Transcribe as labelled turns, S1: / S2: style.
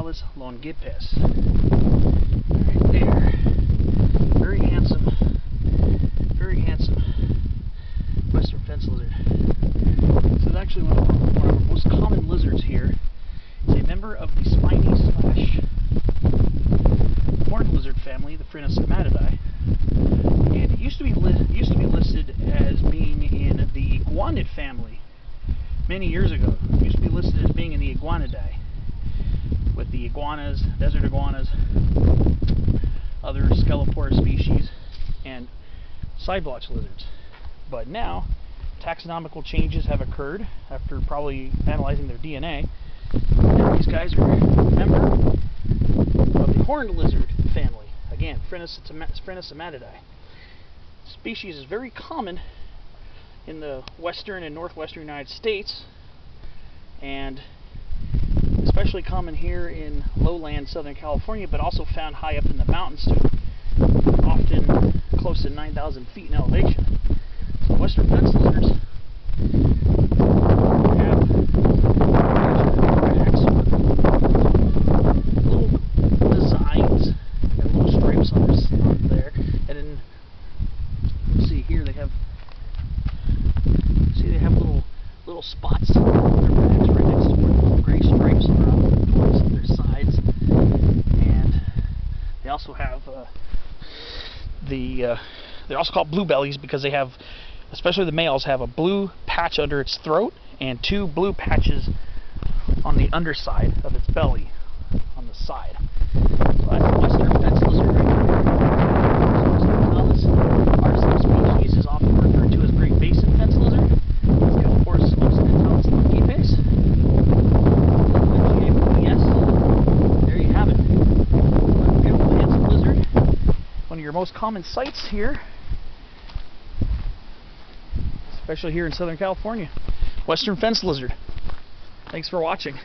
S1: occidentalis longipes. Right there. Very handsome western fence lizard. This is actually one of our most common lizards here. It's a member of the Spiny / horned lizard family, the Phrynosomatidae. And it used to be listed as being in the iguanid family many years ago. It used to be listed as being in the Iguanidae, with the iguanas, desert iguanas, other Sceloporus species, and side blotch lizards. But now, taxonomical changes have occurred after probably analyzing their DNA. And these guys are a member of the horned lizard family. Again, Phrynosomatidae. Species is very common in the western and northwestern United States, and especially common here in lowland Southern California, but also found high up in the mountains too, often close to 9,000 feet in elevation. So western fence lizards have little designs and little stripes on there, and then see here they have little spots on their backs right next to where the little gray stripes are on their sides, and they also have they're also called blue bellies because they have, especially the males, have a blue patch under its throat and two blue patches on the underside of its belly on the side. So that's a western fence lizard right there. Our subspecies is often referred to as great basin fence lizard. Sceloporus occidentalis longipes. Yes, there you have it. A beautiful, handsome lizard. One of your most common sights here, especially here in Southern California. Western fence lizard. Thanks for watching.